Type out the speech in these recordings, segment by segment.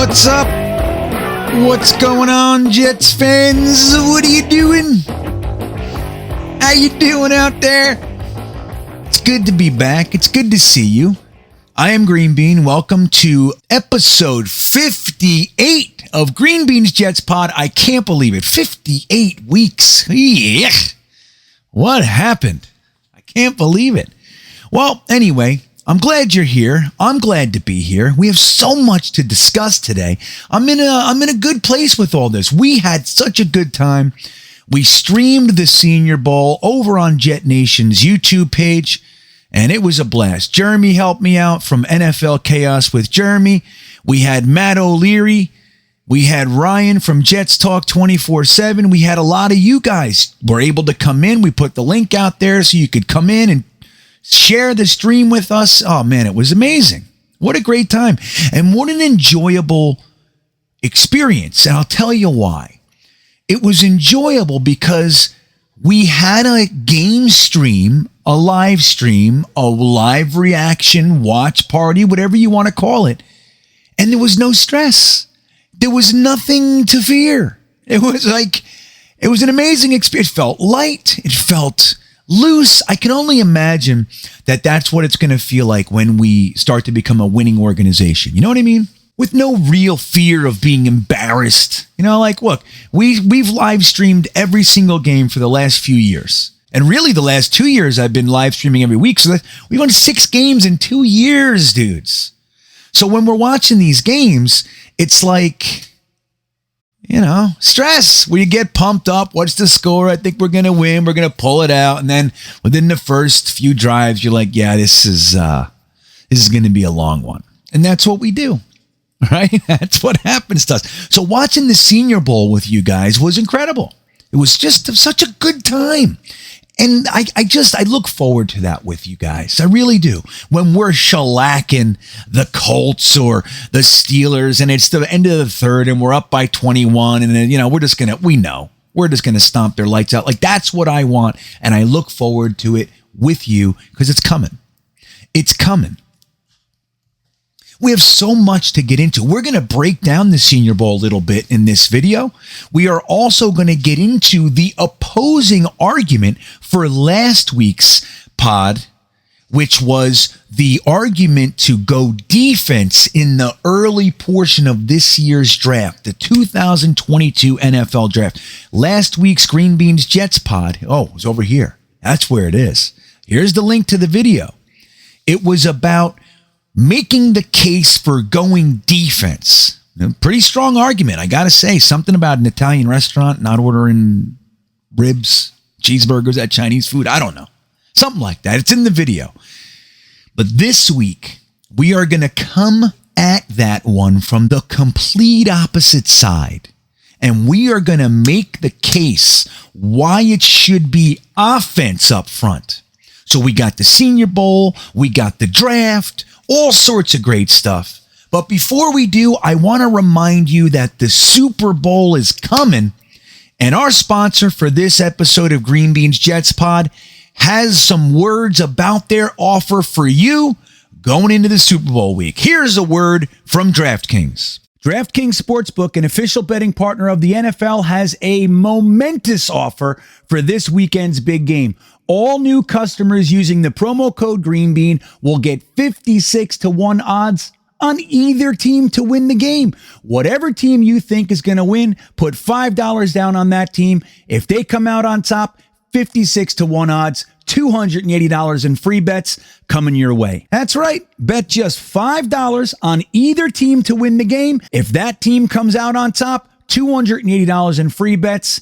What's up? What's going on, Jets fans? What are you doing? How you doing out there? It's good to be back. It's good to see you. I am Green Bean. Welcome to episode 58 of Greenbean's Jets Pod. I can't believe it. 58 weeks. Yeah. What happened? I can't believe it. Well, anyway, I'm glad you're here. I'm glad to be here. We have so much to discuss today. I'm in a good place with all this. We had such a good time. We streamed the Senior Bowl over on Jetnation's YouTube page, and it was a blast. Jeremy helped me out from NFL Chaos with Jeremy. We had Matt O'Leary. We had Ryan from Jets Talk 24/7. We had a lot of you guys were able to come in. We put the link out there so you could come in and share the stream with us. Oh, man, it was amazing. What a great time. And what an enjoyable experience. And I'll tell you why. It was enjoyable because we had a game stream, a live stream, a live reaction, watch party, whatever you want to call it. And there was no stress. There was nothing to fear. It was an amazing experience. It felt light. It felt loose. I can only imagine that that's what it's going to feel like when we start to become a winning organization. You know what I mean? With no real fear of being embarrassed. You know, like, look, we've live streamed every single game for the last few years. And really the last 2 years I've been live streaming every week. So we won 6 games in 2 years, dudes. So when we're watching these games, it's like, you know, stress where you get pumped up. What's the score? I think we're going to win. We're going to pull it out. And then within the first few drives, you're like, yeah, this is going to be a long one. And that's what we do, right? That's what happens to us. So watching the Senior Bowl with you guys was incredible. It was just such a good time. And I look forward to that with you guys. I really do. When we're shellacking the Colts or the Steelers and it's the end of the third and we're up by 21 and then, you know, we're just going to stomp their lights out. Like, that's what I want. And I look forward to it with you because it's coming. It's coming. We have so much to get into. We're going to break down the Senior Bowl a little bit in this video. We are also going to get into the opposing argument for last week's pod, which was the argument to go defense in the early portion of this year's draft, the 2022 NFL draft. Last week's Greenbean's Jets pod, it was over here. That's where it is. Here's the link to the video. It was about making the case for going defense. A pretty strong argument, I got to say. Something about an Italian restaurant not ordering ribs, cheeseburgers at Chinese food. I don't know. Something like that. It's in the video. But this week, we are going to come at that one from the complete opposite side. And we are going to make the case why it should be offense up front. So we got the Senior Bowl, we got the draft, all sorts of great stuff. But before we do, I want to remind you that the Super Bowl is coming, and our sponsor for this episode of Greenbean's Jets Pod has some words about their offer for you going into the Super Bowl week. Here's a word from DraftKings. DraftKings Sportsbook, an official betting partner of the NFL, has a momentous offer for this weekend's big game. All new customers using the promo code GreenBean will get 56-1 odds on either team to win the game. Whatever team you think is going to win, put $5 down on that team. If they come out on top, 56-1 odds, $280 in free bets coming your way. That's right. Bet just $5 on either team to win the game. If that team comes out on top, $280 in free bets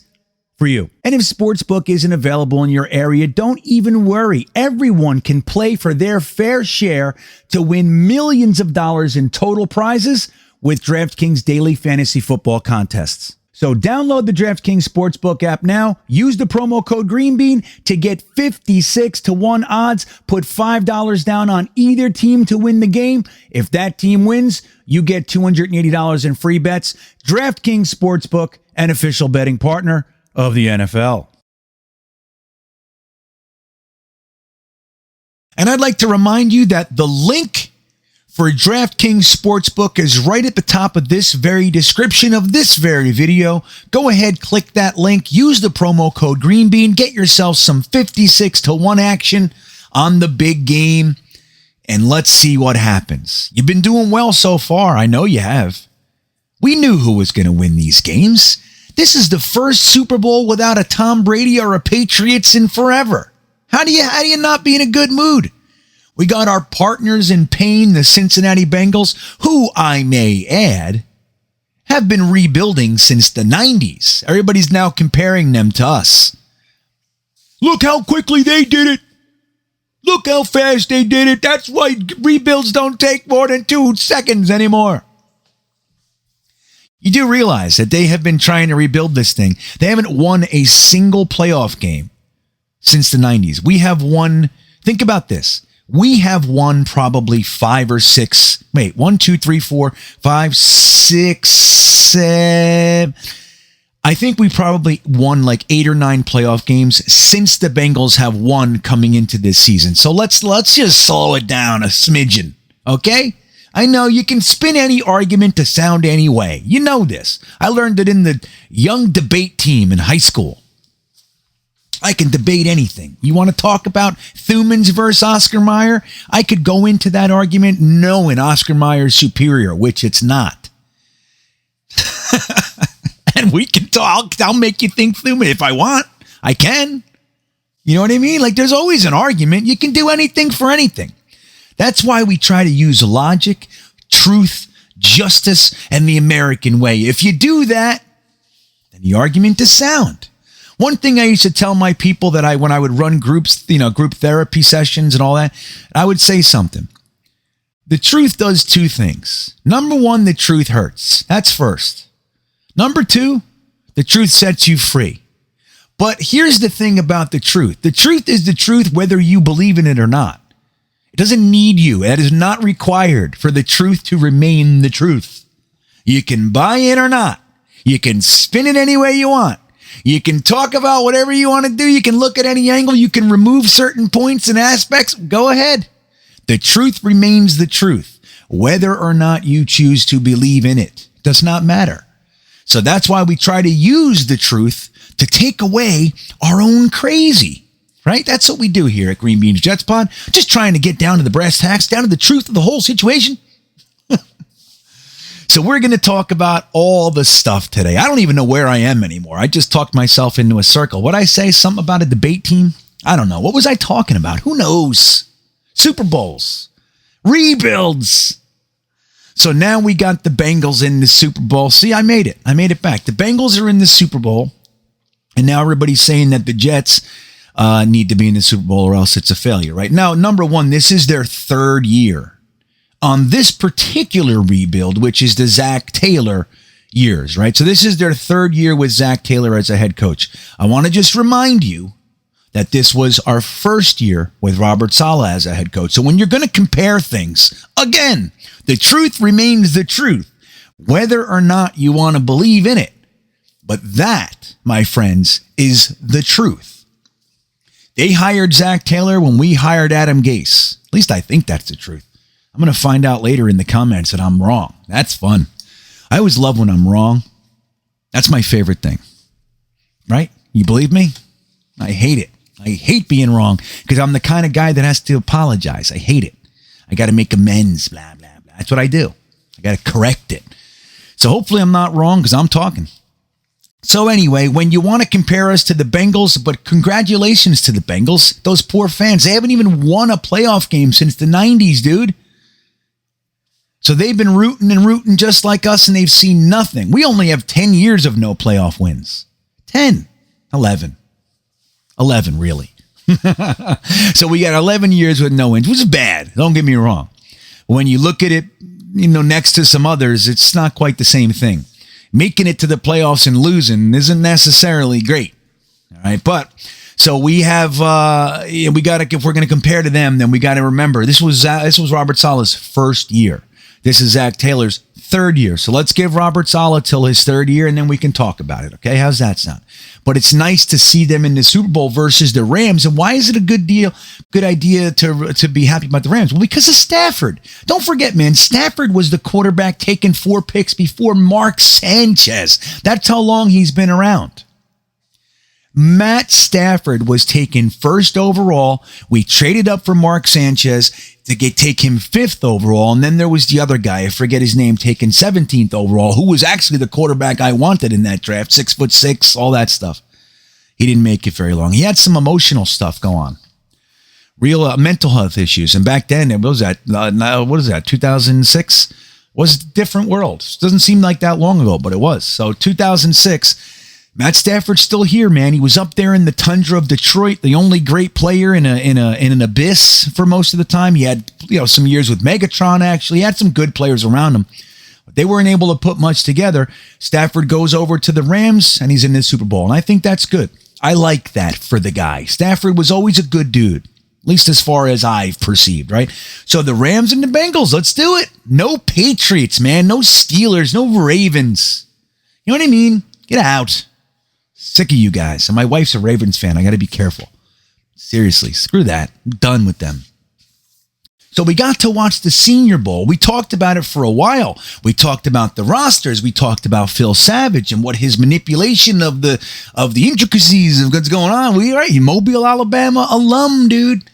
for you. And if Sportsbook isn't available in your area, don't even worry. Everyone can play for their fair share to win millions of dollars in total prizes with DraftKings daily fantasy football contests. So download the DraftKings Sportsbook app now. Use the promo code GreenBean to get 56-1 odds. Put $5 down on either team to win the game. If that team wins, you get $280 in free bets. DraftKings Sportsbook, an official betting partner of the NFL. And I'd like to remind you that the link for DraftKings Sportsbook is right at the top of this very description of this very video. Go ahead, click that link, use the promo code GreenBean, get yourself some 56-1 action on the big game, and let's see what happens. You've been doing well so far. I know you have. We knew who was going to win these games. This is the first Super Bowl without a Tom Brady or a Patriots in forever. How do you not be in a good mood? We got our partners in pain, the Cincinnati Bengals, who, I may add, have been rebuilding since the 90s. Everybody's now comparing them to us. Look how quickly they did it. Look how fast they did it. That's why rebuilds don't take more than 2 seconds anymore. You do realize that they have been trying to rebuild this thing. They haven't won a single playoff game since the 90s. We have won, think about this. We have won probably 5 or 6. Wait, 1, 2, 3, 4, 5, 6, 7. I think we probably won like 8 or 9 playoff games since the Bengals have won coming into this season. So let's just slow it down a smidgen, okay? I know you can spin any argument to sound any way. You know this. I learned it in the young debate team in high school. I can debate anything. You want to talk about Thumans versus Oscar Mayer? I could go into that argument knowing Oscar Mayer's superior, which it's not. And we can talk. I'll make you think Thuman if I want. I can. You know what I mean? Like, there's always an argument. You can do anything for anything. That's why we try to use logic, truth, justice, and the American way. If you do that, then the argument is sound. One thing I used to tell my people that when I would run groups, group therapy sessions and all that, I would say something. The truth does 2 things. Number 1, the truth hurts. That's first. Number 2, the truth sets you free. But here's the thing about the truth. The truth is the truth whether you believe in it or not. It doesn't need you. It is not required for the truth to remain the truth. You can buy it or not. You can spin it any way you want. You can talk about whatever you want to do. You can look at any angle. You can remove certain points and aspects. Go ahead. The truth remains the truth. Whether or not you choose to believe in it does not matter. So that's why we try to use the truth to take away our own crazy, right? That's what we do here at Greenbeanjetsfan. Just trying to get down to the brass tacks, down to the truth of the whole situation. So we're going to talk about all the stuff today. I don't even know where I am anymore. I just talked myself into a circle. What'd I say? Something about a debate team? I don't know. What was I talking about? Who knows? Super Bowls. Rebuilds. So now we got the Bengals in the Super Bowl. See, I made it. I made it back. The Bengals are in the Super Bowl. And now everybody's saying that the Jets need to be in the Super Bowl or else it's a failure, right? Now, number 1, this is their 3rd year on this particular rebuild, which is the Zach Taylor years, right? So this is their 3rd year with Zach Taylor as a head coach. I want to just remind you that this was our 1st year with Robert Saleh as a head coach. So when you're going to compare things, again, the truth remains the truth, whether or not you want to believe in it. But that, my friends, is the truth. They hired Zach Taylor when we hired Adam Gase. At least I think that's the truth. I'm going to find out later in the comments that I'm wrong. That's fun. I always love when I'm wrong. That's my favorite thing. Right? You believe me? I hate it. I hate being wrong because I'm the kind of guy that has to apologize. I hate it. I got to make amends, blah, blah, blah. That's what I do. I got to correct it. So hopefully I'm not wrong because I'm talking. So anyway, when you want to compare us to the Bengals, but congratulations to the Bengals, those poor fans, they haven't even won a playoff game since the 90s, dude. So they've been rooting and rooting just like us, and they've seen nothing. We only have 10 years of no playoff wins. 10. 11. 11, really. So we got 11 years with no wins, which is bad. Don't get me wrong. When you look at it, next to some others, it's not quite the same thing. Making it to the playoffs and losing isn't necessarily great. All right. But so we have, we got to, if we're going to compare to them, then we got to remember this was Robert Saleh's 1st year. This is Zach Taylor's third year. So let's give Robert Saleh till his third year, and then we can talk about it. Okay, how's that sound? But it's nice to see them in the Super Bowl versus the Rams. And why is it a good idea to be happy about the Rams? Well, because of Stafford. Don't forget, man, Stafford was the quarterback taking 4 picks before Mark Sanchez. That's how long he's been around. Matt Stafford was taken first overall. We traded up for Mark Sanchez to take him 5th overall. And then there was the other guy, I forget his name, taken 17th overall, who was actually the quarterback I wanted in that draft, 6'6", all that stuff. He didn't make it very long. He had some emotional stuff go on. Real mental health issues. And back then, it was that, 2006? Was a different world. Doesn't seem like that long ago, but it was. So 2006, Matt Stafford's still here, man. He was up there in the tundra of Detroit, the only great player in an abyss for most of the time. He had, some years with Megatron, actually. He had some good players around him. But they weren't able to put much together. Stafford goes over to the Rams, and he's in the Super Bowl. And I think that's good. I like that for the guy. Stafford was always a good dude, at least as far as I've perceived, right? So the Rams and the Bengals, let's do it. No Patriots, man. No Steelers, no Ravens. You know what I mean? Get out. Sick of you guys. And my wife's a Ravens fan. I got to be careful. Seriously, screw that. I'm done with them. So we got to watch the Senior Bowl. We talked about it for a while. We talked about the rosters. We talked about Phil Savage and what his manipulation of the intricacies of what's going on. Mobile, Alabama alum, dude.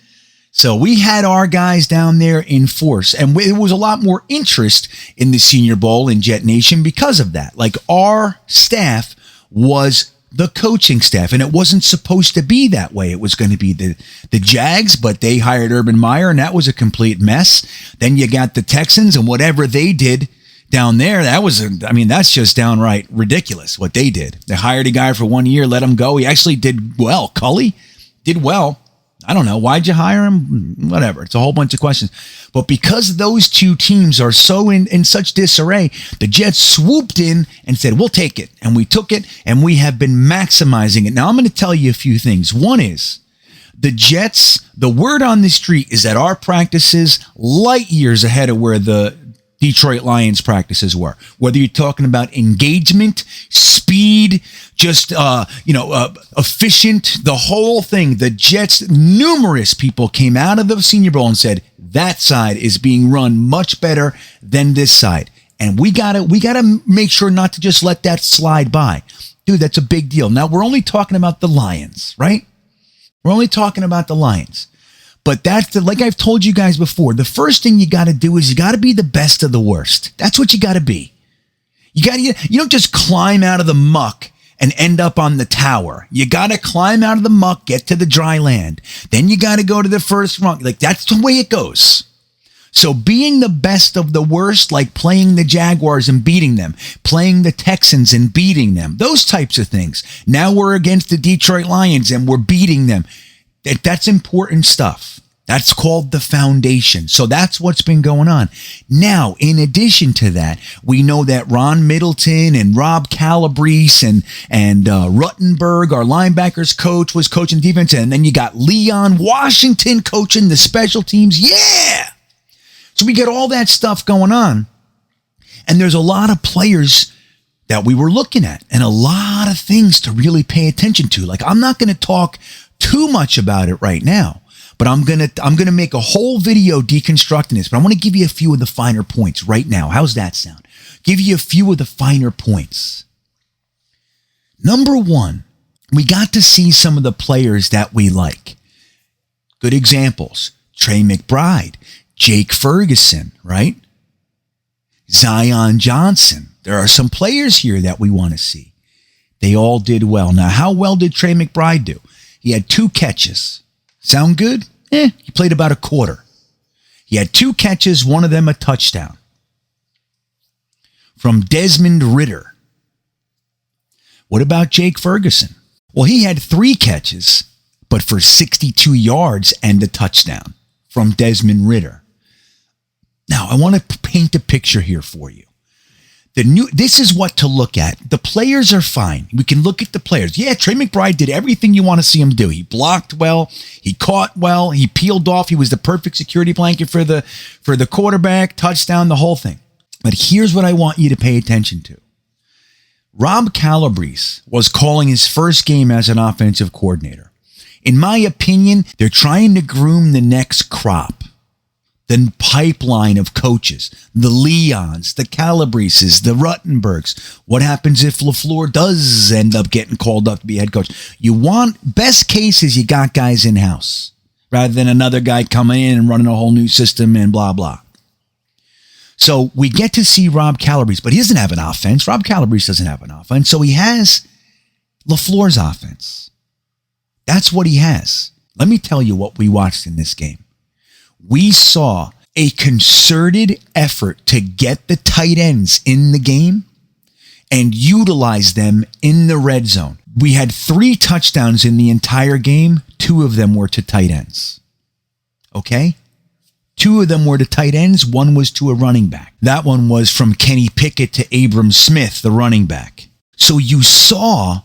So we had our guys down there in force, and there was a lot more interest in the Senior Bowl in Jetnation because of that. Like, our staff was the coaching staff, and it wasn't supposed to be that way. It was going to be the Jags, but they hired Urban Meyer, and that was a complete mess. Then you got the Texans, and whatever they did down there, that's just downright ridiculous what they did. They hired a guy for 1 year, let him go. He actually did well. Cully did well. I don't know. Why'd you hire him? Whatever. It's a whole bunch of questions. But because those two teams are so in such disarray, the Jets swooped in and said, we'll take it. And we took it, and we have been maximizing it. Now, I'm going to tell you a few things. One is, the Jets, the word on the street is that our practices light years ahead of where the Detroit Lions practices were. Whether you're talking about engagement, speed, just efficient, the whole thing. The Jets, numerous people came out of the Senior Bowl and said that side is being run much better than this side, and we gotta make sure not to just let that slide by, dude. That's a big deal. Now we're only talking about the Lions, right? We're only talking about the Lions. But like I've told you guys before, the first thing you got to do is you got to be the best of the worst. That's what you got to be. You don't just climb out of the muck and end up on the tower. You got to climb out of the muck, get to the dry land. Then you got to go to the first rung. Like, that's the way it goes. So being the best of the worst, like playing the Jaguars and beating them, playing the Texans and beating them, those types of things. Now we're against the Detroit Lions and we're beating them. That's important stuff. That's called the foundation. So that's what's been going on. Now, in addition to that, we know that Ron Middleton and Rob Calabrese and Ruttenberg, our linebackers coach, was coaching defense. And then you got Leon Washington coaching the special teams. Yeah! So we get all that stuff going on. And there's a lot of players that we were looking at and a lot of things to really pay attention to. Like, I'm not going to talk too much about it right now, but I'm gonna make a whole video deconstructing this, but I want to give you a few of the finer points right now. How's that sound? Give you a few of the finer points. Number one, we got to see some of the players that we like. Good examples: Trey McBride, Jake Ferguson, right? Zion Johnson. There are some players here that we want to see. They all did well. Now, how well did Trey McBride do? He had 2 catches. Sound good? He played about a quarter. He had 2 catches, one of them a touchdown. From Desmond Ridder. What about Jake Ferguson? Well, he had 3 catches, but for 62 yards and a touchdown from Desmond Ridder. Now, I want to paint a picture here for you. This is what to look at. The players are fine. We can look at the players. Yeah, Trey McBride did everything you want to see him do. He blocked well. He caught well. He peeled off. He was the perfect security blanket for the quarterback, touchdown, the whole thing. But here's what I want you to pay attention to. Rob Calabrese was calling his first game as an offensive coordinator. In my opinion, they're trying to groom the next crop, the pipeline of coaches, the Leons, the Calabreses, the Ruttenbergs. What happens if LaFleur does end up getting called up to be head coach? You want, best case is you got guys in-house rather than another guy coming in and running a whole new system and blah, blah. So we get to see Rob Calabrese, but he doesn't have an offense. Rob Calabrese doesn't have an offense. So he has LaFleur's offense. That's what he has. Let me tell you what we watched in this game. We saw a concerted effort to get the tight ends in the game and utilize them in the red zone. We had 3 touchdowns in the entire game. 2 of them were to tight ends. Okay? 2 of them were to tight ends. 1 was to a running back. That one was from Kenny Pickett to Abram Smith, the running back. So you saw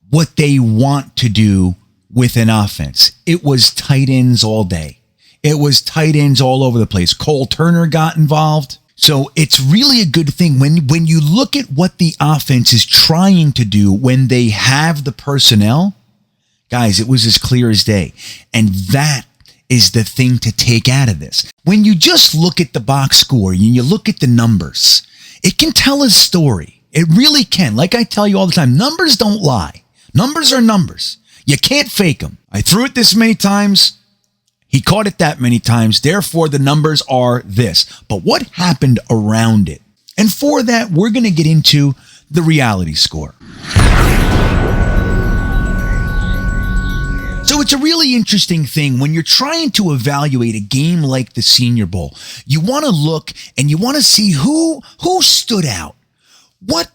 what they want to do with an offense. It was tight ends all day. It was tight ends all over the place. Cole Turner got involved. So it's really a good thing when you look at what the offense is trying to do when they have the personnel. Guys, it was as clear as day. And that is the thing to take out of this. When you just look at the box score and you look at the numbers, it can tell a story. It really can. Like I tell you all the time, numbers don't lie. Numbers are numbers. You can't fake them. I threw it this many times. He caught it that many times. Therefore, the numbers are this. But what happened around it? And for that, we're going to get into the reality score. So it's a really interesting thing when you're trying to evaluate a game like the Senior Bowl. You want to look and you want to see who stood out. What,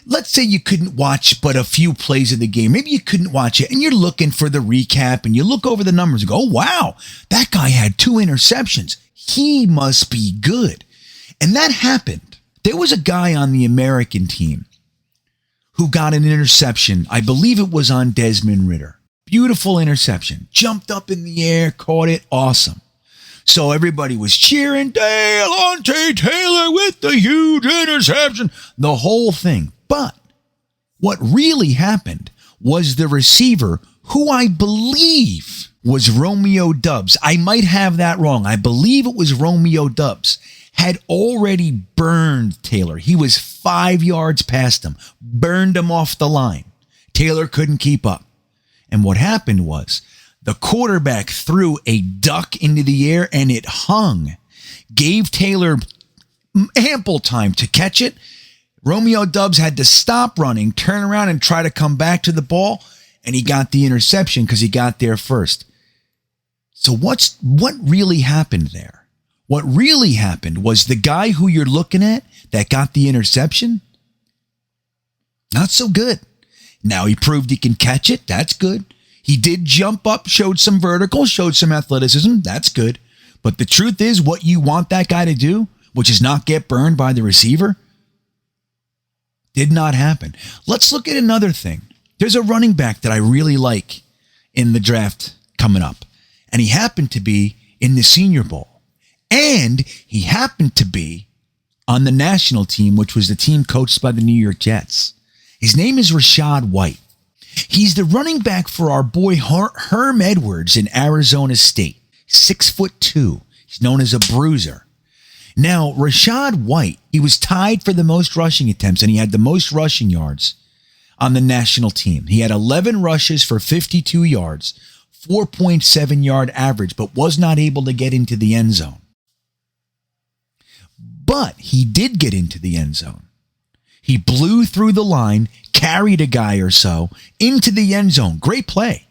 let's say you couldn't watch but a few plays of the game. Maybe you couldn't watch it and you're looking for the recap and you look over the numbers and go, oh, wow, that guy had 2 interceptions. He must be good. And that happened. There was a guy on the American team who got an interception. I believe it was on Desmond Ridder. Beautiful interception. Jumped up in the air, caught it. Awesome. So everybody was cheering, Delonte Taylor with the huge interception, the whole thing. But what really happened was the receiver, who I believe was Romeo Doubs. I might have that wrong. I believe it was Romeo Doubs, had already burned Taylor. He was 5 yards past him, burned him off the line. Taylor couldn't keep up. And what happened was the quarterback threw a duck into the air and it hung, gave Taylor ample time to catch it. Romeo Doubs had to stop running, turn around and try to come back to the ball. And he got the interception because he got there first. So what really happened there? What really happened was the guy who you're looking at that got the interception, not so good. Now he proved he can catch it. That's good. He did jump up, showed some vertical, showed some athleticism. That's good. But the truth is, what you want that guy to do, which is not get burned by the receiver, did not happen. Let's look at another thing. There's a running back that I really like in the draft coming up. And he happened to be in the Senior Bowl. And he happened to be on the national team, which was the team coached by the New York Jets. His name is Rachaad White. He's the running back for our boy Herm Edwards in Arizona State. 6'2". He's known as a bruiser. Now, Rachaad White, he was tied for the most rushing attempts, and he had the most rushing yards on the national team. He had 11 rushes for 52 yards, 4.7 yard average, but was not able to get into the end zone. But he did get into the end zone. He blew through the line, carried a guy or so into the end zone. Great play.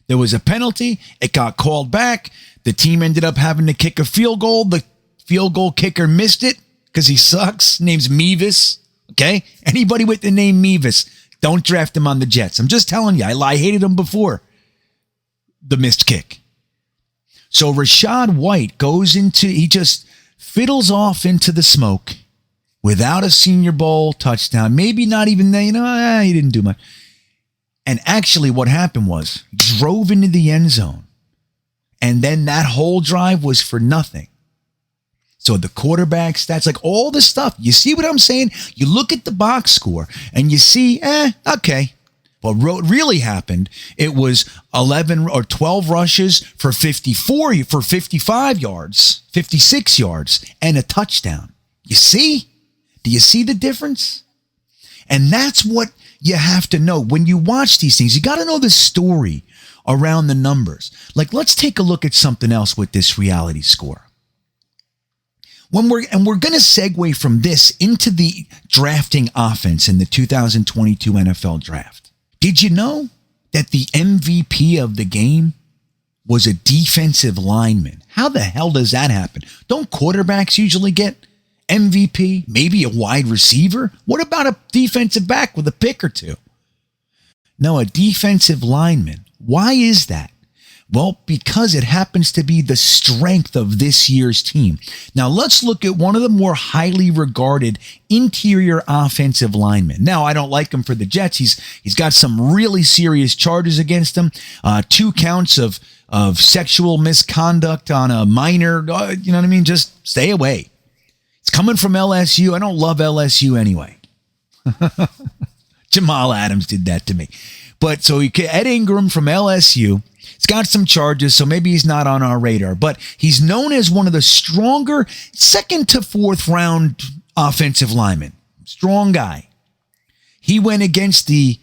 There was a penalty. It got called back. The team ended up having to kick a field goal. The field goal kicker missed it because he sucks. Name's Mevis. Okay? Anybody with the name Mevis, don't draft him on the Jets. I'm just telling you. I hated him before the missed kick. So Rachaad White he just fiddles off into the smoke without a Senior Bowl touchdown. Maybe not even there. He didn't do much. And actually what happened was he drove into the end zone. And then that whole drive was for nothing. So the quarterback stats, like all the stuff. You see what I'm saying? You look at the box score and you see, okay. What really happened, it was 11 or 12 rushes for 55 yards, 56 yards, and a touchdown. You see? Do you see the difference? And that's what you have to know. When you watch these things, you got to know the story around the numbers. Like, let's take a look at something else with this reality score. We're going to segue from this into the drafting offense in the 2022 NFL draft. Did you know that the MVP of the game was a defensive lineman? How the hell does that happen? Don't quarterbacks usually get MVP? Maybe a wide receiver? What about a defensive back with a pick or two? No, a defensive lineman. Why is that? Well, because it happens to be the strength of this year's team. Now, let's look at one of the more highly regarded interior offensive linemen. Now, I don't like him for the Jets. He's got some really serious charges against him. 2 counts of sexual misconduct on a minor. You know what I mean? Just stay away. It's coming from LSU. I don't love LSU anyway. Jamal Adams did that to me. But so Ed Ingram from LSU. He's got some charges, so maybe he's not on our radar. But he's known as one of the stronger 2nd to 4th round offensive linemen. Strong guy. He went against the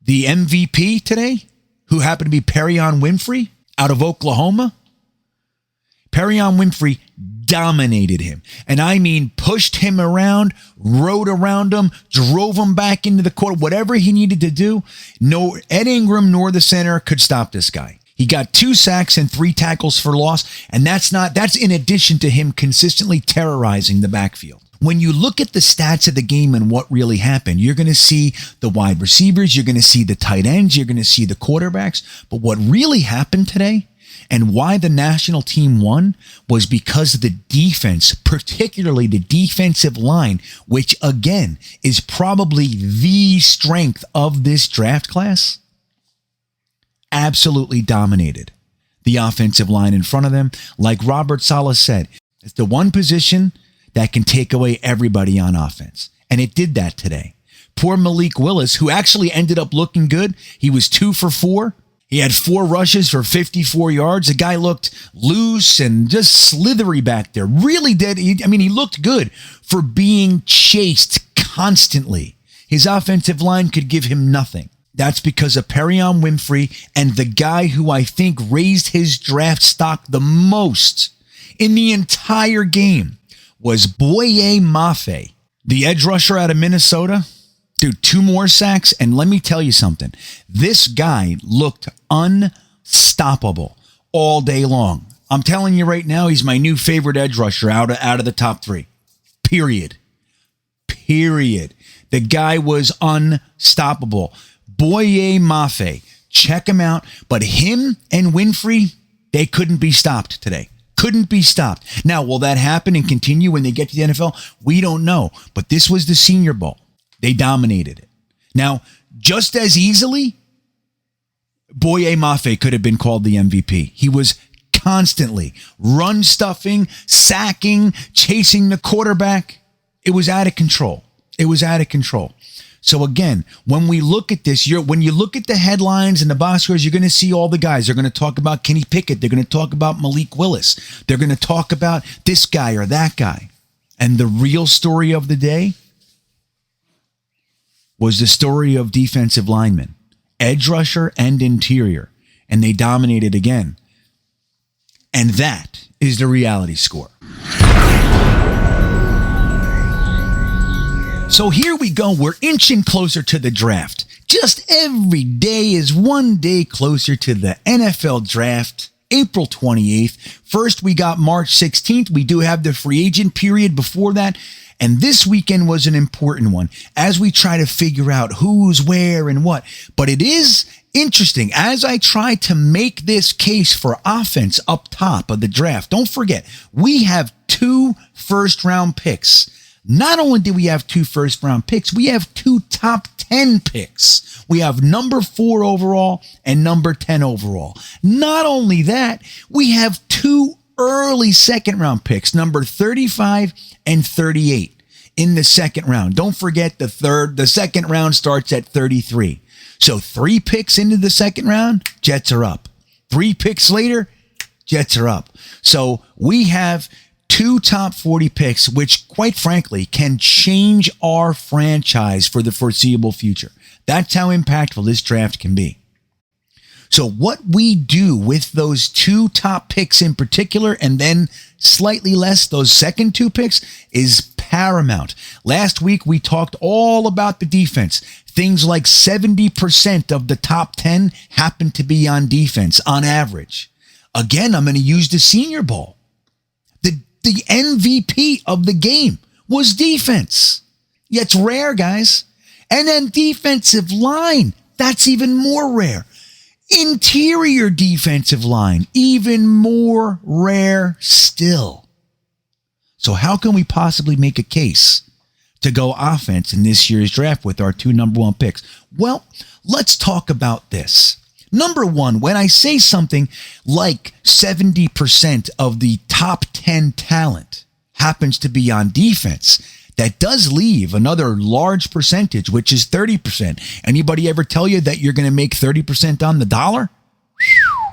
MVP today, who happened to be Perion Winfrey out of Oklahoma. Perion Winfrey dominated him. And I mean pushed him around, rode around him, drove him back into the court, whatever he needed to do. No Ed Ingram nor the center could stop this guy. He got 2 sacks and 3 tackles for loss, and that's in addition to him consistently terrorizing the backfield. When you look at the stats of the game and what really happened, you're going to see the wide receivers, you're going to see the tight ends, you're going to see the quarterbacks. But what really happened today and why the national team won was because of the defense, particularly the defensive line, which again is probably the strength of this draft class. Absolutely dominated the offensive line in front of them. Like Robert Saleh said, it's the one position that can take away everybody on offense. And it did that today. Poor Malik Willis, who actually ended up looking good. He was 2 for 4. He had 4 rushes for 54 yards. The guy looked loose and just slithery back there. Really did. He looked good for being chased constantly. His offensive line could give him nothing. That's because of Perion Winfrey and the guy who I think raised his draft stock the most in the entire game was Boye Mafe, the edge rusher out of Minnesota. Dude, 2 more sacks, and let me tell you something. This guy looked unstoppable all day long. I'm telling you right now, he's my new favorite edge rusher out of the top 3. Period. The guy was unstoppable. Boye Mafe, check him out. But him and Winfrey, they couldn't be stopped today. Couldn't be stopped. Now, will that happen and continue when they get to the NFL? We don't know. But this was the Senior Bowl. They dominated it. Now, just as easily, Boye Mafe could have been called the MVP. He was constantly run stuffing, sacking, chasing the quarterback. It was out of control. So again, when we look at this, when you look at the headlines and the box scores, you're going to see all the guys. They're going to talk about Kenny Pickett. They're going to talk about Malik Willis. They're going to talk about this guy or that guy. And the real story of the day was the story of defensive linemen, edge rusher and interior, and they dominated again. And that is the reality score. So here we go. We're inching closer to the draft. Just every day is one day closer to the NFL draft. April 28th. First, we got March 16th. We do have the free agent period before that. And this weekend was an important one as we try to figure out who's where and what. But it is interesting as I try to make this case for offense up top of the draft. Don't forget, we have 2 first-round picks. Not only do we have 2 first-round picks, we have 2 top 10 picks. We have number 4 overall and number 10 overall. Not only that, we have 2 early second round picks, number 35 and 38 in the second round. Don't forget the second round starts at 33. So 3 picks into the second round, Jets are up. 3 picks later, Jets are up. So we have 2 top 40 picks, which quite frankly can change our franchise for the foreseeable future. That's how impactful this draft can be. So what we do with those 2 top picks in particular, and then slightly less those second 2 picks, is paramount. Last week, we talked all about the defense. Things like 70% of the top 10 happen to be on defense on average. Again, I'm going to use the Senior Bowl. The MVP of the game was defense. Yeah, it's rare, guys. And then defensive line, that's even more rare. Interior defensive line, even more rare still. So how can we possibly make a case to go offense in this year's draft with our 2 number 1 picks? Well, let's talk about this. Number 1, when I say something like 70% of the top 10 talent happens to be on defense, that does leave another large percentage, which is 30%. Anybody ever tell you that you're going to make 30% on the dollar?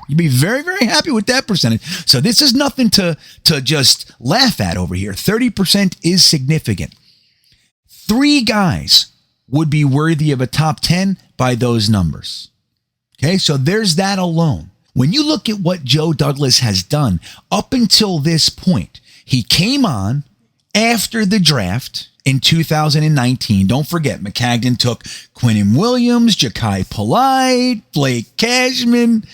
You'd be very, very happy with that percentage. So this is nothing to just laugh at over here. 30% is significant. 3 guys would be worthy of a top 10 by those numbers. Okay, so there's that alone. When you look at what Joe Douglas has done up until this point, he came on after the draft in 2019. Don't forget, McCagnon took Quinnen Williams, Ja'Kai Polite, Blake Cashman,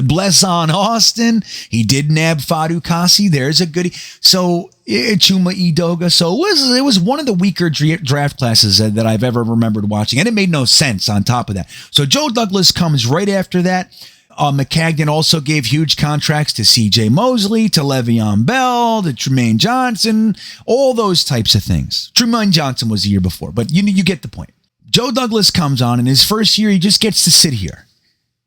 Blesson Austin. He did nab Fadu Kasi. There's a goodie. So Chuma Edoga. So it was one of the weaker draft classes that I've ever remembered watching, and it made no sense on top of that. So Joe Douglas comes right after that. McCagnon also gave huge contracts to C.J. Mosley, to Le'Veon Bell, to Trumaine Johnson, all those types of things. Trumaine Johnson was the year before, but you get the point. Joe Douglas comes on, and his first year, he just gets to sit here.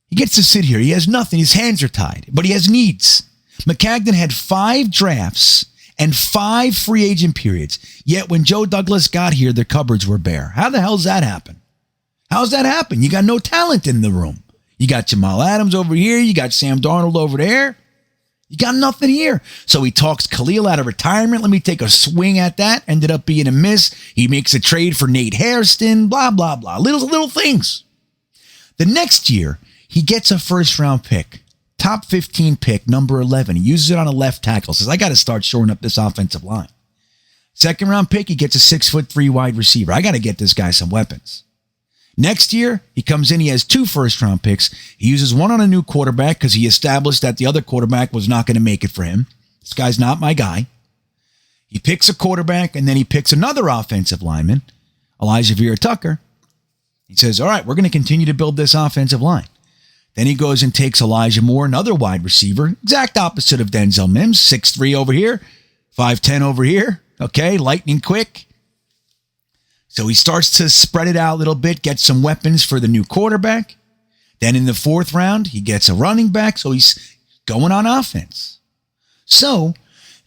He gets to sit here. He has nothing. His hands are tied, but he has needs. McCagnon had 5 drafts and 5 free agent periods, yet when Joe Douglas got here, the cupboards were bare. How the hell does that happen? How's that happen? You got no talent in the room. You got Jamal Adams over here. You got Sam Darnold over there. You got nothing here. So he talks Khalil out of retirement. Let me take a swing at that. Ended up being a miss. He makes a trade for Nate Hairston. Blah, blah, blah. Little things. The next year, he gets a first-round pick. Top 15 pick, number 11. He uses it on a left tackle. Says, I got to start shoring up this offensive line. Second-round pick, he gets a 6'3" wide receiver. I got to get this guy some weapons. Next year, he comes in, he has 2 first-round picks. He uses one on a new quarterback because he established that the other quarterback was not going to make it for him. This guy's not my guy. He picks a quarterback, and then he picks another offensive lineman, Elijah Vera Tucker. He says, all right, we're going to continue to build this offensive line. Then he goes and takes Elijah Moore, another wide receiver, exact opposite of Denzel Mims, 6'3" over here, 5'10" over here. Okay, lightning quick. So he starts to spread it out a little bit, get some weapons for the new quarterback. Then in the 4th round, he gets a running back, so he's going on offense. So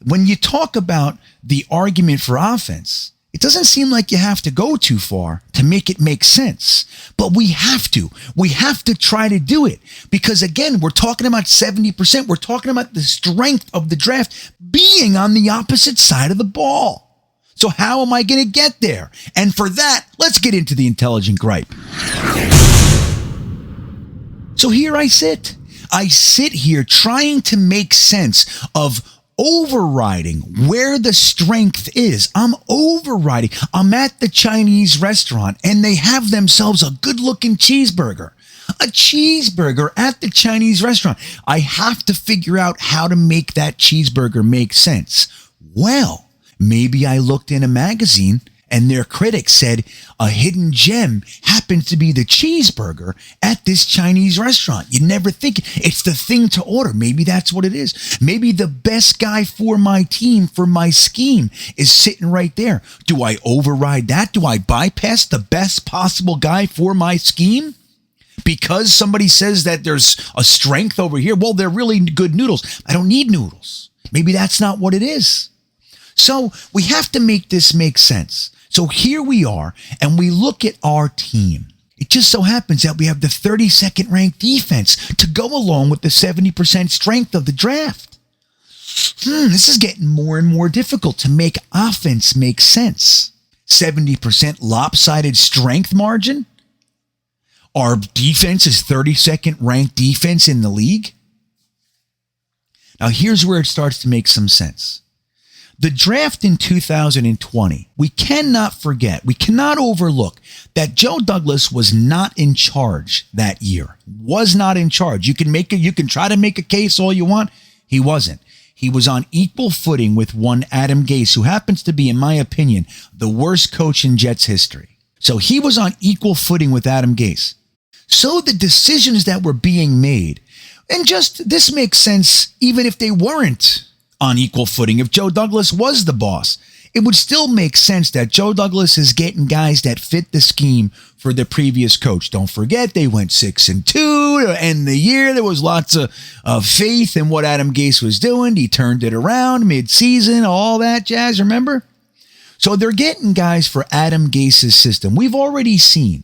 when you talk about the argument for offense, it doesn't seem like you have to go too far to make it make sense. But we have to. We have to try to do it. Because again, we're talking about 70%. We're talking about the strength of the draft being on the opposite side of the ball. So how am I going to get there? And for that, let's get into the intelligent gripe. So here I sit. I sit here trying to make sense of overriding where the strength is. I'm overriding. I'm at the Chinese restaurant and they have themselves a good-looking cheeseburger. A cheeseburger at the Chinese restaurant. I have to figure out how to make that cheeseburger make sense. Well, maybe I looked in a magazine and their critics said a hidden gem happens to be the cheeseburger at this Chinese restaurant. You never think it's the thing to order. Maybe that's what it is. Maybe the best guy for my team, for my scheme, is sitting right there. Do I override that? Do I bypass the best possible guy for my scheme? Because somebody says that there's a strength over here, well, they're really good noodles. I don't need noodles. Maybe that's not what it is. So we have to make this make sense. So here we are, and we look at our team. It just so happens that we have the 32nd ranked defense to go along with the 70% strength of the draft. This is getting more and more difficult to make offense make sense. 70% lopsided strength margin? Our defense is 32nd ranked defense in the league? Now here's where it starts to make some sense. The draft in 2020, we cannot forget, we cannot overlook that Joe Douglas was not in charge that year. Was not in charge. You can try to make a case all you want. He wasn't. He was on equal footing with one Adam Gase, who happens to be, in my opinion, the worst coach in Jets history. So he was on equal footing with Adam Gase. So the decisions that were being made, and just this makes sense even if they weren't on equal footing. If Joe Douglas was the boss, it would still make sense that Joe Douglas is getting guys that fit the scheme for the previous coach. Don't forget, they went 6-2 to end the year. There was lots of faith in what Adam Gase was doing. He turned it around mid-season, all that jazz, remember? So they're getting guys for Adam Gase's system. We've already seen,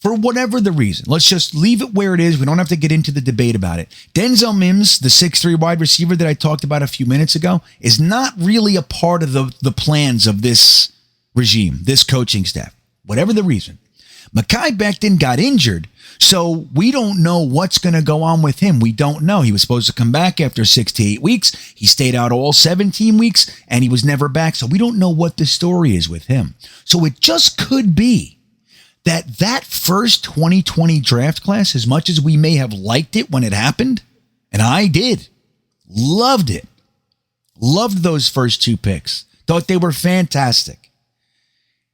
for whatever the reason, let's just leave it where it is. We don't have to get into the debate about it. Denzel Mims, the 6'3 wide receiver that I talked about a few minutes ago, is not really a part of the plans of this regime, this coaching staff, whatever the reason. Mekhi Becton got injured, so we don't know what's going to go on with him. We don't know. He was supposed to come back after 6 to 8 weeks. He stayed out all 17 weeks, and he was never back, so we don't know what the story is with him. So it just could be that first 2020 draft class, as much as we may have liked it when it happened, and I did, loved it, loved those first two picks, thought they were fantastic.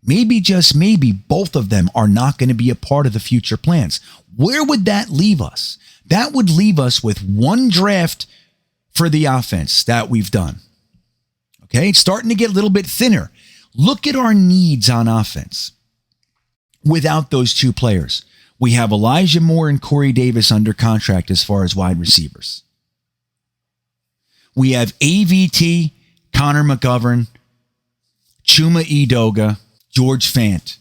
Maybe, just maybe, both of them are not going to be a part of the future plans. Where would that leave us? That would leave us with one draft for the offense that we've done. Okay, it's starting to get a little bit thinner. Look at our needs on offense. Without those two players, we have Elijah Moore and Corey Davis under contract as far as wide receivers. We have AVT, Connor McGovern, Chuma Edoga, George Fant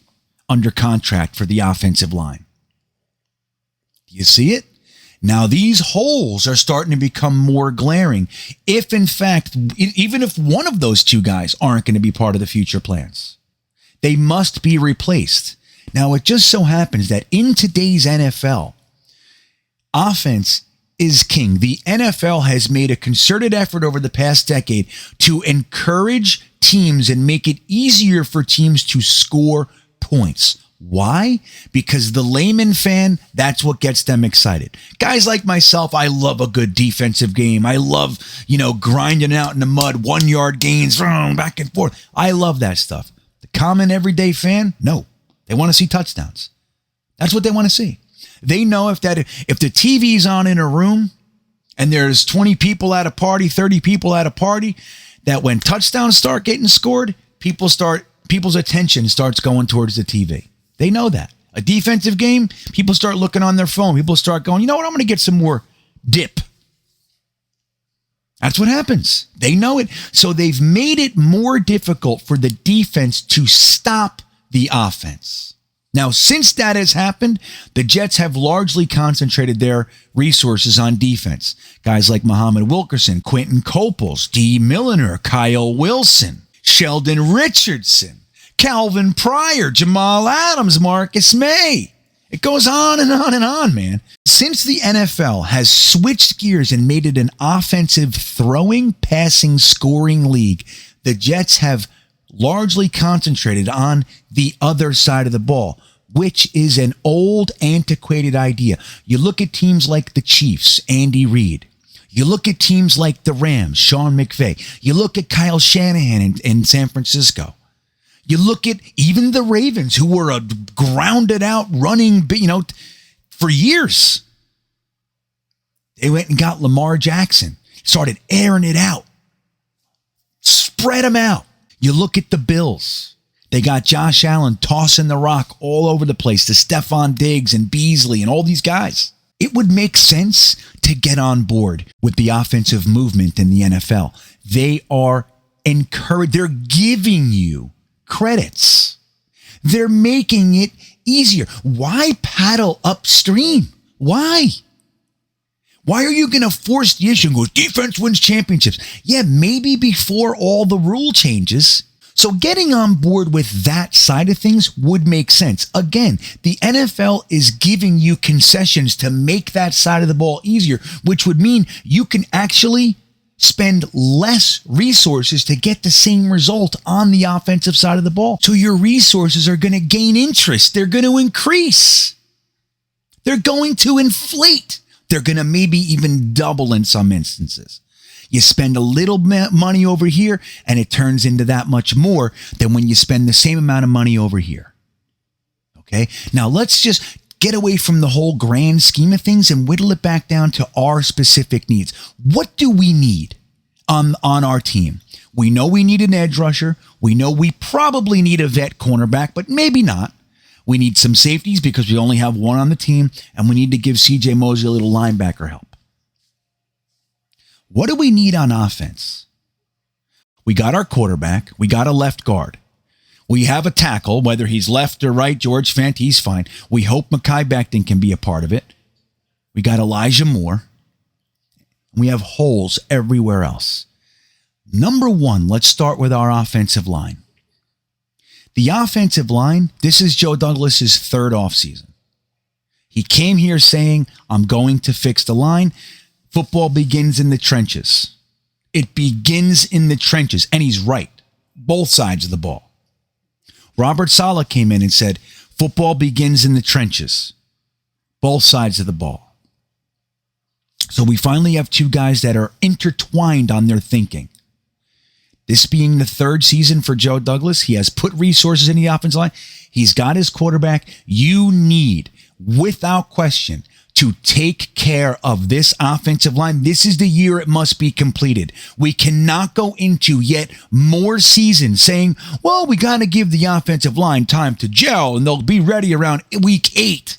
under contract for the offensive line. Do you see it? Now these holes are starting to become more glaring. If in fact, even if one of those two guys aren't going to be part of the future plans, they must be replaced. Now, it just so happens that in today's NFL, offense is king. The NFL has made a concerted effort over the past decade to encourage teams and make it easier for teams to score points. Why? Because the layman fan, that's what gets them excited. Guys like myself, I love a good defensive game. I love, grinding out in the mud, 1 yard gains, back and forth. I love that stuff. The common everyday fan, no. They want to see touchdowns. That's what they want to see. They know if the TV's on in a room and there's 20 people at a party, 30 people at a party, that when touchdowns start getting scored, people's attention starts going towards the TV. They know that. A defensive game, people start looking on their phone. People start going, you know what? I'm going to get some more dip. That's what happens. They know it. So they've made it more difficult for the defense to stop the offense. Now, since that has happened, the Jets have largely concentrated their resources on defense. Guys like Muhammad Wilkerson, Quentin Coples, D. Milliner, Kyle Wilson, Sheldon Richardson, Calvin Pryor, Jamal Adams, Marcus May. It goes on and on and on, man. Since the NFL has switched gears and made it an offensive throwing, passing, scoring league, the Jets have largely concentrated on the other side of the ball, which is an old, antiquated idea. You look at teams like the Chiefs, Andy Reid. You look at teams like the Rams, Sean McVay. You look at Kyle Shanahan in San Francisco. You look at even the Ravens, who were a grounded out running, for years. They went and got Lamar Jackson, started airing it out, spread them out. You look at the Bills. They got Josh Allen tossing the rock all over the place to Stephon Diggs and Beasley and all these guys. It would make sense to get on board with the offensive movement in the NFL. They are encouraged. They're giving you credits. They're making it easier. Why paddle upstream? Why? Why are you going to force the issue and go, defense wins championships? Yeah, maybe before all the rule changes. So getting on board with that side of things would make sense. Again, the NFL is giving you concessions to make that side of the ball easier, which would mean you can actually spend less resources to get the same result on the offensive side of the ball. So your resources are going to gain interest. They're going to increase. They're going to inflate. They're going to maybe even double in some instances. You spend a little money over here and it turns into that much more than when you spend the same amount of money over here. Okay. Now let's just get away from the whole grand scheme of things and whittle it back down to our specific needs. What do we need on our team? We know we need an edge rusher. We know we probably need a vet cornerback, but maybe not. We need some safeties because we only have one on the team, and we need to give CJ Mosley a little linebacker help. What do we need on offense? We got our quarterback. We got a left guard. We have a tackle, whether he's left or right. George Fant, he's fine. We hope Mekhi Becton can be a part of it. We got Elijah Moore. We have holes everywhere else. Number one, let's start with our offensive line. The offensive line, this is Joe Douglas's third offseason. He came here saying, I'm going to fix the line. Football begins in the trenches. It begins in the trenches. And he's right. Both sides of the ball. Robert Saleh came in and said, football begins in the trenches. Both sides of the ball. So we finally have two guys that are intertwined on their thinking. This being the third season for Joe Douglas, he has put resources in the offensive line. He's got his quarterback. You need, without question, to take care of this offensive line. This is the year it must be completed. We cannot go into yet more seasons saying, well, we got to give the offensive line time to gel and they'll be ready around week 8.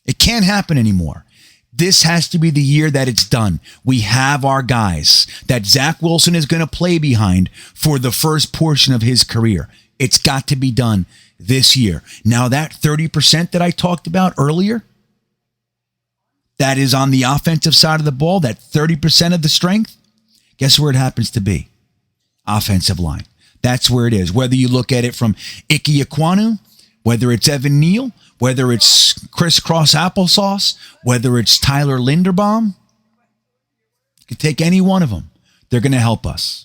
It can't happen anymore. This has to be the year that it's done. We have our guys that Zach Wilson is going to play behind for the first portion of his career. It's got to be done this year. Now that 30% that I talked about earlier, that is on the offensive side of the ball, that 30% of the strength, guess where it happens to be? Offensive line. That's where it is. Whether you look at it from Ike Ekwonu, whether it's Evan Neal, whether it's Crisscross Applesauce, whether it's Tyler Linderbaum, you can take any one of them. They're going to help us.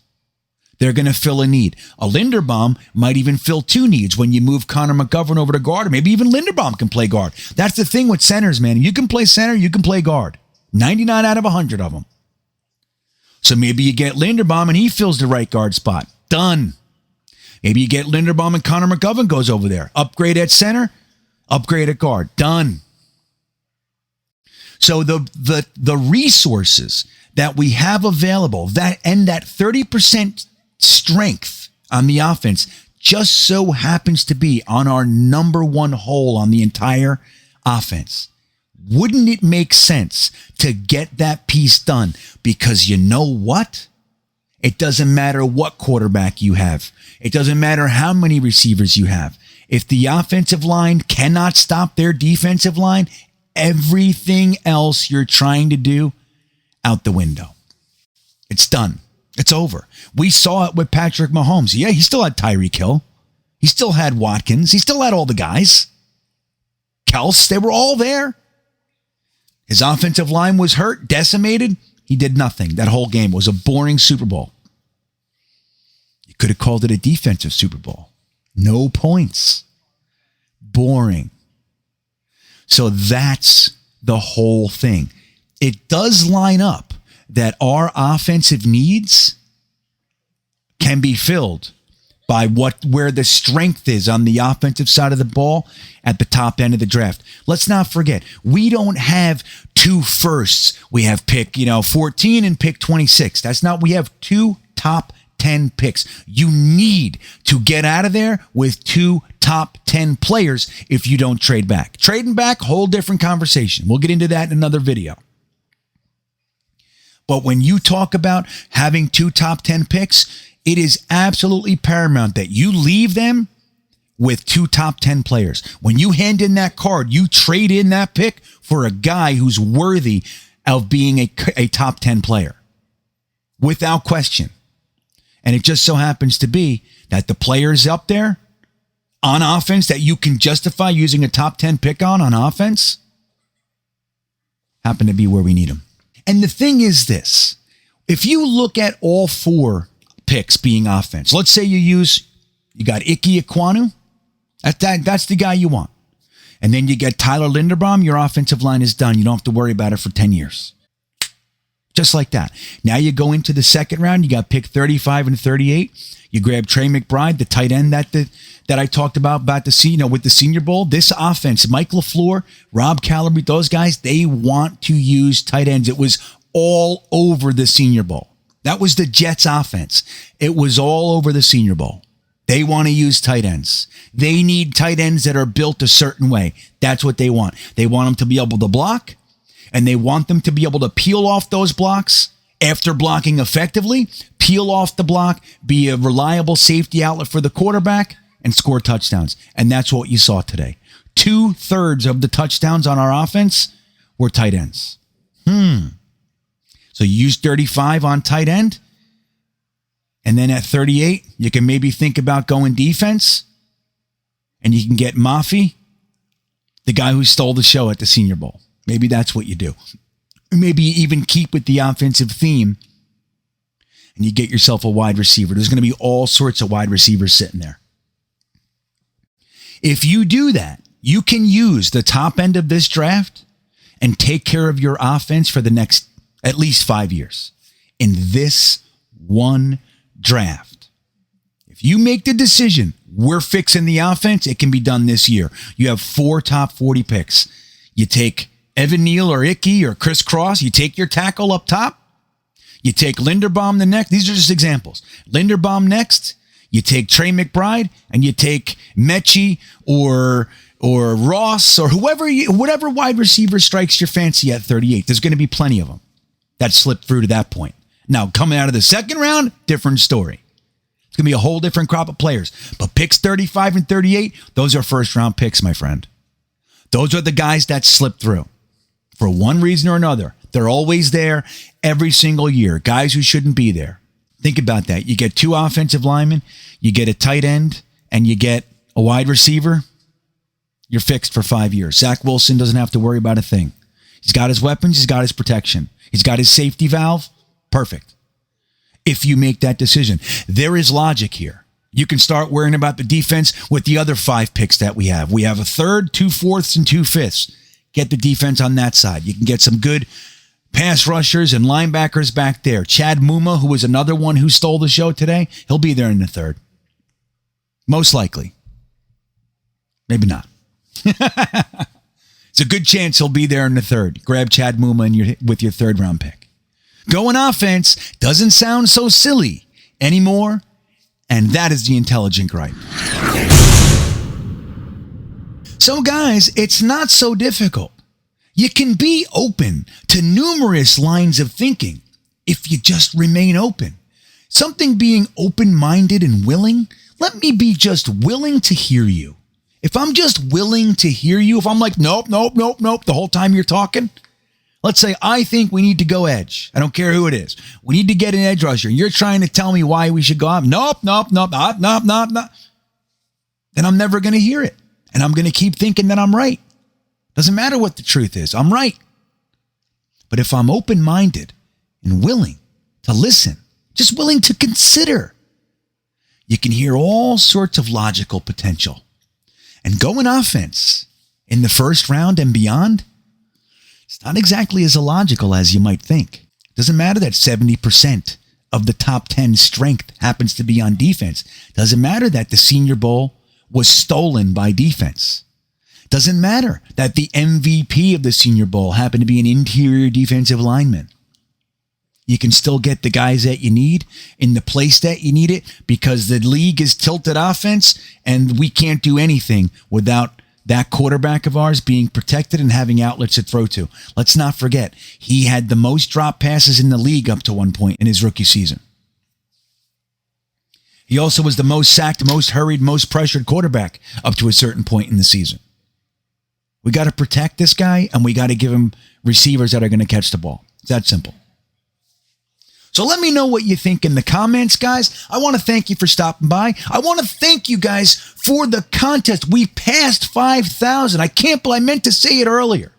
They're going to fill a need. A Linderbaum might even fill two needs when you move Connor McGovern over to guard, or maybe even Linderbaum can play guard. That's the thing with centers, man. You can play center, you can play guard. 99 out of 100 of them. So maybe you get Linderbaum and he fills the right guard spot. Done. Maybe you get Linderbaum and Connor McGovern goes over there. Upgrade at center, upgrade at guard. Done. So the resources that we have available, that 30% strength on the offense just so happens to be on our number one hole on the entire offense. Wouldn't it make sense to get that piece done? Because you know what? It doesn't matter what quarterback you have. It doesn't matter how many receivers you have. If the offensive line cannot stop their defensive line, everything else you're trying to do, out the window. It's done. It's over. We saw it with Patrick Mahomes. Yeah, he still had Tyreek Hill. He still had Watkins. He still had all the guys. Kels, they were all there. His offensive line was hurt, decimated. He did nothing. That whole game was a boring Super Bowl. You could have called it a defensive Super Bowl. No points. Boring. So that's the whole thing. It does line up that our offensive needs can be filled by where the strength is on the offensive side of the ball at the top end of the draft. Let's not forget, we don't have 2 firsts. We have pick 14 and pick 26. That's not, we have 2 top 10 picks. You need to get out of there with 2 top 10 players if you don't trade back. Trading back, whole different conversation. We'll get into that in another video. But when you talk about having 2 top 10 picks, it is absolutely paramount that you leave them with 2 top 10 players. When you hand in that card, you trade in that pick for a guy who's worthy of being a top 10 player. Without question. And it just so happens to be that the players up there on offense that you can justify using a top 10 pick on offense happen to be where we need them. And the thing is this, if you look at all 4 picks being offense, let's say you got Ike Ekwonu, that's the guy you want. And then you get Tyler Linderbaum, your offensive line is done. You don't have to worry about it for 10 years. Just like that. Now you go into the second round, you got pick 35 and 38. You grab Trey McBride, the tight end that I talked about with the Senior Bowl. This offense, Mike LaFleur, Rob Calabrese, those guys, they want to use tight ends. It was all over the Senior Bowl. That was the Jets offense. It was all over the Senior Bowl. They want to use tight ends. They need tight ends that are built a certain way. That's what they want. They want them to be able to block, and they want them to be able to peel off those blocks after blocking effectively, peel off the block, be a reliable safety outlet for the quarterback, and score touchdowns. And that's what you saw today. 2/3 of the touchdowns on our offense were tight ends. So you use 35 on tight end. And then at 38, you can maybe think about going defense. And you can get Mafi, the guy who stole the show at the Senior Bowl. Maybe that's what you do. Maybe you even keep with the offensive theme. And you get yourself a wide receiver. There's going to be all sorts of wide receivers sitting there. If you do that, you can use the top end of this draft and take care of your offense for the next at least 5 years in this one draft. If you make the decision, we're fixing the offense, it can be done this year. You have 4 top 40 picks. You take Evan Neal or Icky or Chris Cross. You take your tackle up top. You take Linderbaum the next. These are just examples. Linderbaum next. You take Trey McBride and you take Mechie or Ross or whatever wide receiver strikes your fancy at 38. There's going to be plenty of them that slip through to that point. Now, coming out of the second round, different story. It's going to be a whole different crop of players. But picks 35 and 38, those are first round picks, my friend. Those are the guys that slip through for one reason or another. They're always there every single year. Guys who shouldn't be there. Think about that. You get 2 offensive linemen, you get a tight end, and you get a wide receiver. You're fixed for 5 years. Zach Wilson doesn't have to worry about a thing. He's got his weapons. He's got his protection. He's got his safety valve. Perfect. If you make that decision. There is logic here. You can start worrying about the defense with the other 5 picks that we have. We have a third, 2 fourths, and 2 fifths. Get the defense on that side. You can get some good pass rushers and linebackers back there. Chad Muma, who was another one who stole the show today, he'll be there in the third. Most likely. Maybe not. It's a good chance he'll be there in the third. Grab Chad Muma with your third round pick. Going offense doesn't sound so silly anymore, and that is the intelligent gripe. So guys, it's not so difficult. You can be open to numerous lines of thinking if you just remain open. Something being open-minded and willing, let me be just willing to hear you. If I'm just willing to hear you, if I'm like, nope, the whole time you're talking, let's say I think we need to go edge. I don't care who it is. We need to get an edge rusher. You're trying to tell me why we should go up. Nope. Then I'm never going to hear it. And I'm going to keep thinking that I'm right. Doesn't matter what the truth is. I'm right. But if I'm open-minded and willing to listen, just willing to consider, you can hear all sorts of logical potential. And going offense in the first round and beyond, it's not exactly as illogical as you might think. It doesn't matter that 70% of the top 10 strength happens to be on defense. It doesn't matter that the Senior Bowl was stolen by defense. It doesn't matter that the MVP of the Senior Bowl happened to be an interior defensive lineman. You can still get the guys that you need in the place that you need it, because the league is tilted offense and we can't do anything without that quarterback of ours being protected and having outlets to throw to. Let's not forget, he had the most drop passes in the league up to one point in his rookie season. He also was the most sacked, most hurried, most pressured quarterback up to a certain point in the season. We got to protect this guy, and we got to give him receivers that are going to catch the ball. It's that simple. So let me know what you think in the comments, guys. I want to thank you for stopping by. I want to thank you guys for the contest. We passed 5,000. I can't believe I meant to say it earlier.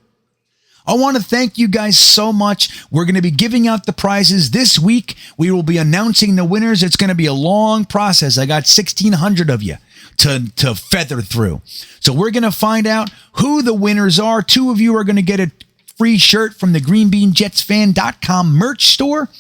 I want to thank you guys so much. We're going to be giving out the prizes this week. We will be announcing the winners. It's going to be a long process. I got 1,600 of you to feather through. So we're going to find out who the winners are. 2 of you are going to get a free shirt from the GreenBeanjetsfan.com merch store.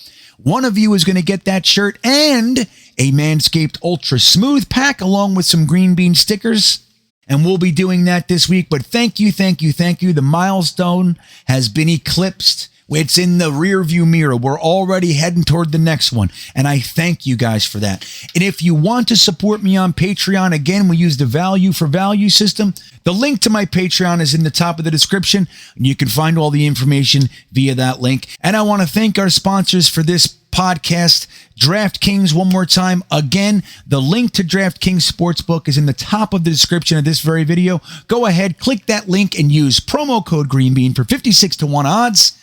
1 of you is going to get that shirt and a Manscaped Ultra Smooth pack along with some Green Bean stickers. And we'll be doing that this week. But thank you. The milestone has been eclipsed. It's in the rear view mirror. We're already heading toward the next one. And I thank you guys for that. And if you want to support me on Patreon, again, we use the value for value system. The link to my Patreon is in the top of the description. And you can find all the information via that link. And I want to thank our sponsors for this podcast, DraftKings, one more time. Again, the link to DraftKings Sportsbook is in the top of the description of this very video. Go ahead, click that link and use promo code GreenBean for 56-1 odds.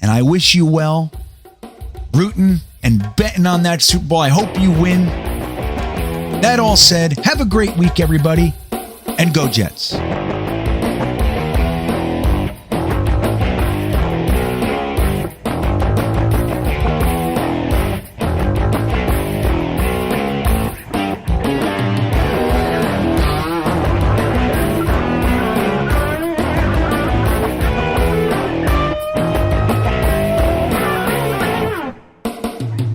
And I wish you well, rooting and betting on that Super Bowl. I hope you win. That all said, have a great week, everybody, and go Jets.